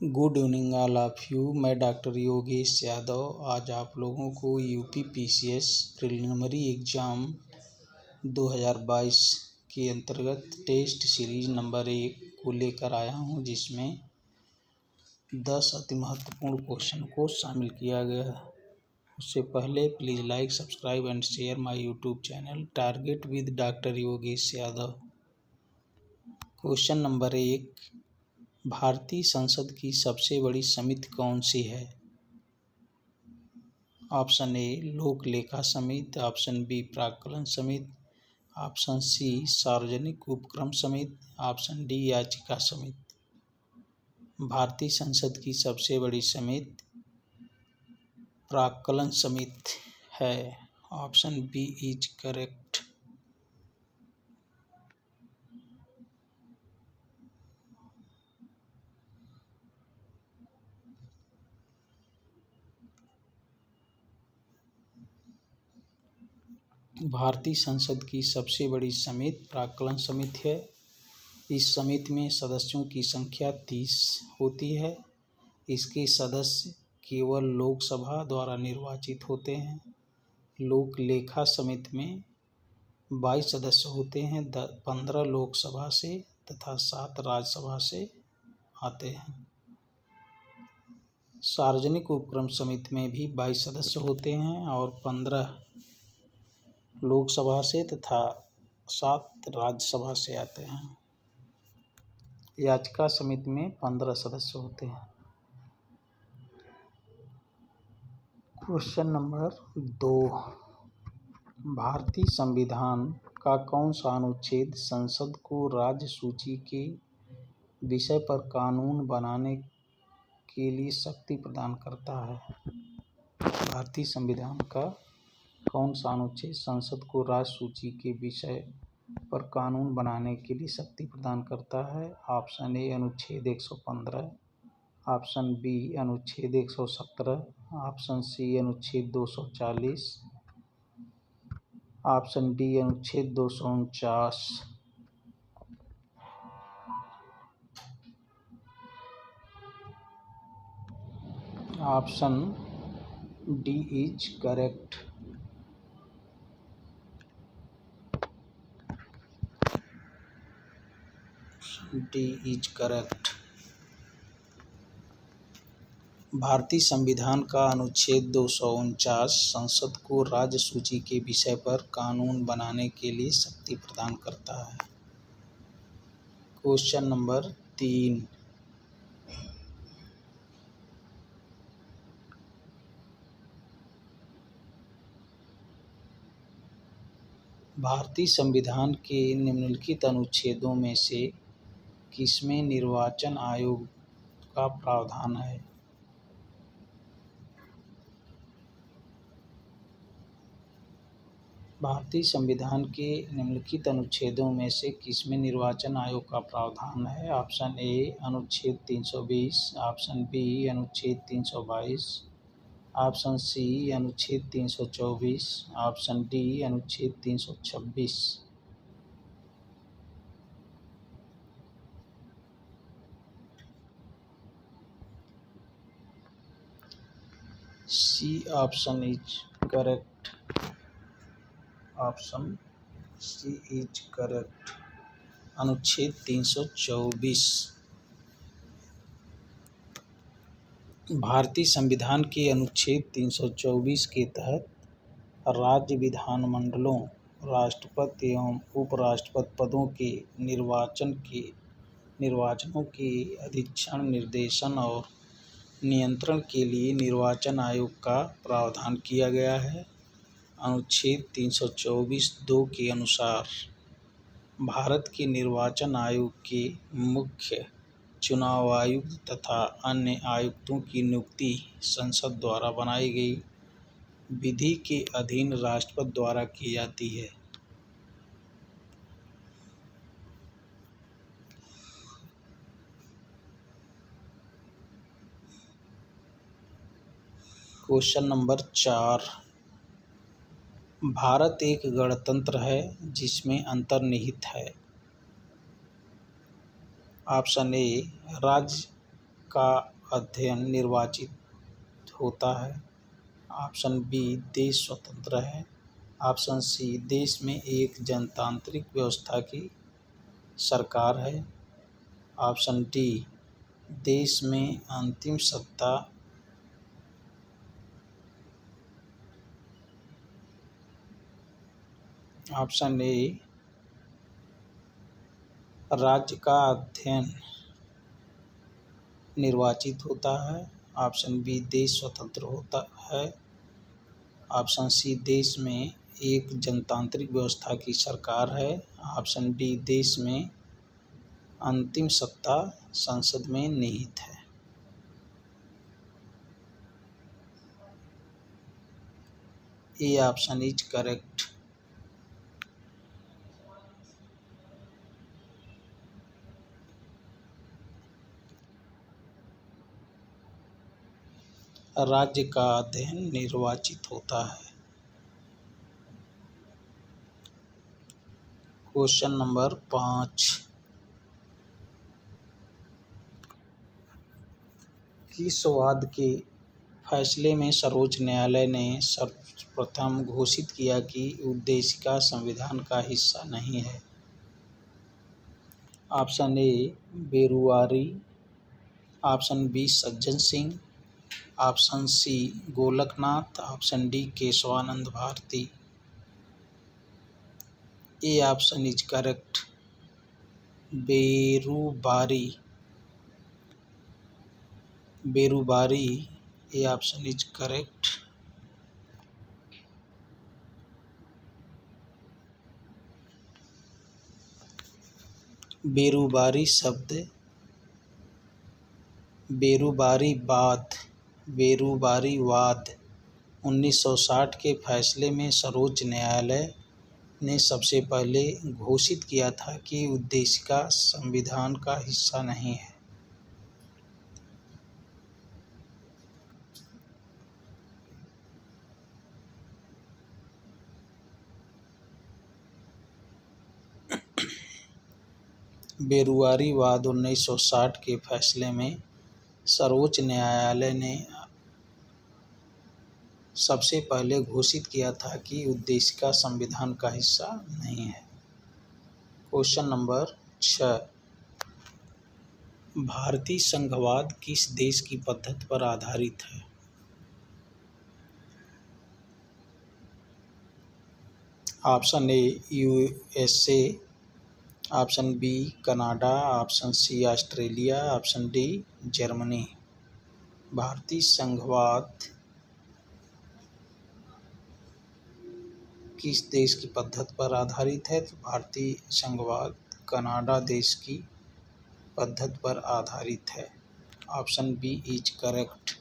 Good evening all of you. मैं doctor Yogesh Yadav आज आप लोगों को यूपी पीसीएस प्रिलिमिनरी एग्ज़ाम 2022 के अंतर्गत टेस्ट सीरीज नंबर 1 को लेकर आया हूं, जिसमें 10 अति महत्वपूर्ण क्वेश्चन को शामिल किया गया है। उससे पहले please like, subscribe and share my YouTube channel target with doctor Yogesh Yadav. Question number 1, भारतीय संसद की सबसे बड़ी समिति कौन सी है? ऑप्शन ए लोक लेखा समिति, ऑप्शन बी प्राक्कलन समिति, ऑप्शन सी सार्वजनिक उपक्रम समिति, ऑप्शन डी याचिका समिति। भारतीय संसद की सबसे बड़ी समिति प्राक्कलन समिति है। Option B is correct. भारतीय संसद की सबसे बड़ी समिति प्राक्कलन समिति है। इस समिति में सदस्यों की संख्या 30 होती है। इसके सदस्य केवल लोकसभा द्वारा निर्वाचित होते हैं। लोक लेखा समिति में 22 सदस्य होते हैं, 15 लोकसभा से तथा 7 राज्यसभा से आते हैं। सार्वजनिक उपक्रम समिति में भी 22 सदस्य होते हैं और 15 लोकसभा से तथा 7 राज्यसभा से आते हैं। याचिका समिति में 15 सदस्य होते हैं। क्वेश्चन नंबर 2, भारतीय संविधान का कौन सा अनुच्छेद संसद को राज्य सूची के विषय पर कानून बनाने के लिए शक्ति प्रदान करता है? भारतीय संविधान का कौन सा अनुच्छेद संसद को राज्य सूची के विषय पर कानून बनाने के लिए शक्ति प्रदान करता है? ऑप्शन ए अनुच्छेद 115, ऑप्शन बी अनुच्छेद 117, ऑप्शन सी अनुच्छेद 240, ऑप्शन डी अनुच्छेद 249। Option D is correct. D is correct. भारतीय संविधान का अनुच्छेद 249 संसद को राज्य सूची के विषय पर कानून बनाने के लिए शक्ति प्रदान करता है। क्वेश्चन नंबर 3, भारतीय संविधान के निम्नलिखित अनुच्छेदों में से किसमें निर्वाचन आयोग का प्रावधान है? भारतीय संविधान के निम्नलिखित अनुच्छेदों में से किसमें निर्वाचन आयोग का प्रावधान है? ऑप्शन ए अनुच्छेद 320, ऑप्शन बी अनुच्छेद 322, ऑप्शन सी अनुच्छेद 324, ऑप्शन डी अनुच्छेद 326। C option is correct. Option C is correct. अनुच्छेद 324। भारतीय संविधान के अनुच्छेद 324 के तहत राज्य विधानमंडलों, राष्ट्रपति एवं उपराष्ट्रपति पदों के निर्वाचनों के अधीक्षण, निर्देशन और नियंत्रण के लिए निर्वाचन आयोग का प्रावधान किया गया है। अनुच्छेद 324(2) के अनुसार भारत के निर्वाचन आयोग के मुख्य चुनाव आयुक्त तथा अन्य आयुक्तों की नियुक्ति संसद द्वारा बनाई गई विधि के अधीन राष्ट्रपति द्वारा की जाती है। क्वेश्चन नंबर 4, भारत एक गणतंत्र है जिसमें अंतर्निहित है। ऑप्शन ए राज्य का अध्ययन निर्वाचित होता है? ऑप्शन बी, देश स्वतंत्र है। ऑप्शन सी, देश में एक जनतांत्रिक व्यवस्था की सरकार है। ऑप्शन डी, देश में अंतिम सत्ता। ऑप्शन ए, राज्य का अध्ययन निर्वाचित होता है। ऑप्शन बी, देश स्वतंत्र होता है। ऑप्शन सी, देश में एक जनतांत्रिक व्यवस्था की सरकार है। ऑप्शन डी, देश में अंतिम सत्ता संसद में निहित है। ए ऑप्शन इज करेक्ट। राज्य का अध्ययन निर्वाचित होता है। क्वेश्चन नंबर 5, किस वाद के फैसले में सर्वोच्च न्यायालय ने सर्वप्रथम घोषित किया कि उद्देशिका संविधान का हिस्सा नहीं है? Option A, Berubari. Option B, Sajjan Singh. Option C, Golaknath. Option D, Kesavananda Bharati. A option is correct, Berubari. Berubari, A option is correct. Berubari शब्द बेरुबारी वाद 1960 के फैसले में सर्वोच्च न्यायालय ने सबसे पहले घोषित किया था कि उद्देशिका संविधान का हिस्सा नहीं है। बेरुआरी वाद 1960 के फैसले में सर्वोच्च न्यायालय ने सबसे पहले घोषित किया था कि उद्देशिका संविधान का हिस्सा नहीं है। क्वेश्चन नंबर 6, भारतीय संघवाद किस देश की पद्धति पर आधारित है? Option A, USA. Option B, Canada. Option C, Australia. Option D, Germany. भारतीय संघवाद किस देश की पद्धति पर आधारित है? तो भारतीय संघवाद कनाडा देश की पद्धति पर आधारित है। Option B is correct.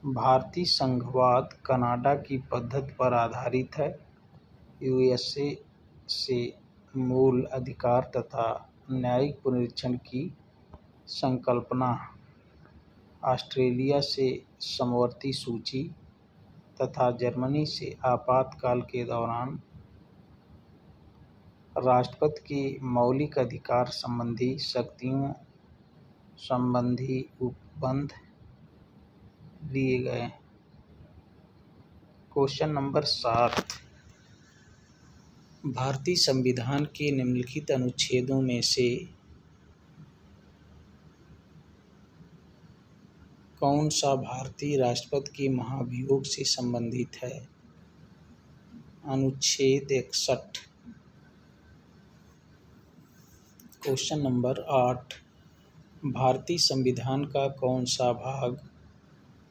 भारतीय संघवाद कनाडा की पद्धति पर आधारित है। यूएसए से मूल अधिकार तथा न्यायिक पुनरीक्षण की संकल्पना, ऑस्ट्रेलिया से समवर्ती सूची तथा जर्मनी से आपातकाल के दौरान राष्ट्रपति के मौलिक अधिकार संबंधी शक्तियों संबंधी उपबंध लिए गए। क्वेश्चन नंबर 7, भारतीय संविधान के निम्नलिखित अनुच्छेदों में से कौन सा भारतीय राष्ट्रपति के महाभियोग से संबंधित है? अनुच्छेद 61। क्वेश्चन नंबर 8, भारतीय संविधान का कौन सा भाग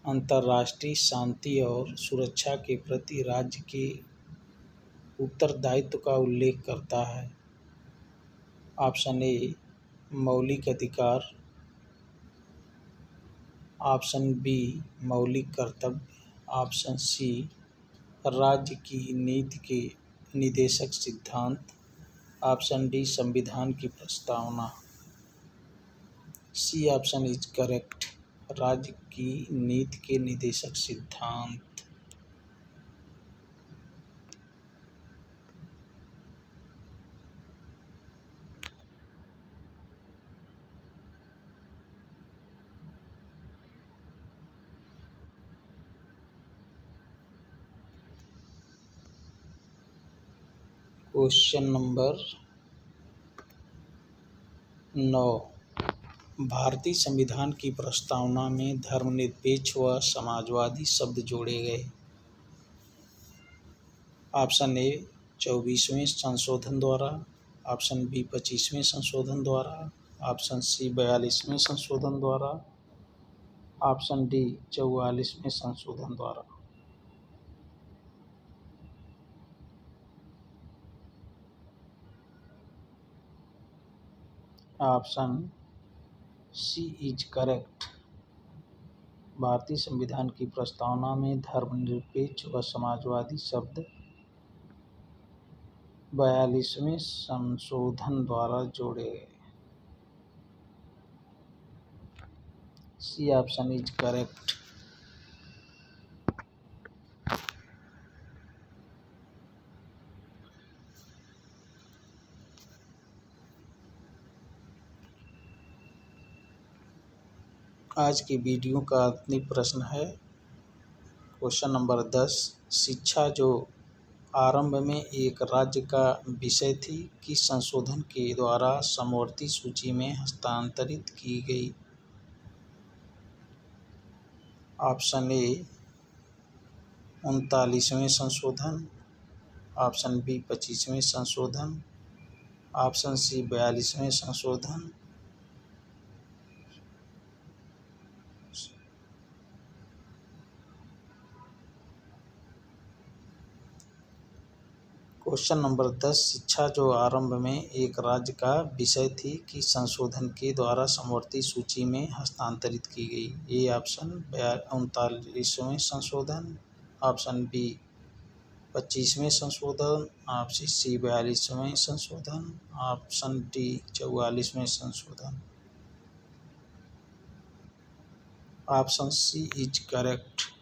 अंतर्राष्ट्रीय शांति और सुरक्षा के प्रति राज्य के उत्तरदायित्व का उल्लेख करता है? ऑप्शन ए, मौलिक अधिकार। ऑप्शन बी, मौलिक कर्तव्य। ऑप्शन सी, राज्य की नीति के निदेशक सिद्धांत। ऑप्शन डी, संविधान की प्रस्तावना। सी ऑप्शन इज करेक्ट, राज्य की नीति के निदेशक सिद्धांत। Question number 9। भारतीय संविधान की प्रस्तावना में धर्मनिरपेक्ष व समाजवादी शब्द जोड़े गए। ऑप्शन ए 24वें संशोधन द्वारा, ऑप्शन बी 25वें संशोधन द्वारा, ऑप्शन सी 42वें संशोधन द्वारा, ऑप्शन डी 44वें संशोधन द्वारा। Option C is correct. भारतीय संविधान की प्रस्तावना में धर्मनिरपेक्ष व समाजवादी शब्द 42वें संशोधन द्वारा जोड़े गए। C option is correct. आज की वीडियो का अंतिम प्रश्न है क्वेश्चन नंबर 10। शिक्षा जो आरंभ में एक राज्य का विषय थी किस संशोधन के द्वारा समवर्ती सूची में हस्तांतरित की गई। ऑप्शन ए 39वें संशोधन, ऑप्शन बी 25वें संशोधन, ऑप्शन सी 42वें संशोधन, क्वेश्चन नंबर 10। शिक्षा जो आरंभ में एक राज्य का विषय थी किस संशोधन के द्वारा समवर्ती सूची में हस्तांतरित की गई। ए ऑप्शन 39वें संशोधन, ऑप्शन बी 25वें संशोधन, ऑप्शन सी 42वें संशोधन, ऑप्शन डी 44वें संशोधन। Option C is correct.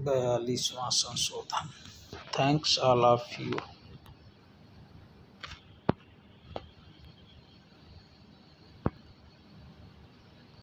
बयालीसवां संशोधन। Thanks all of you.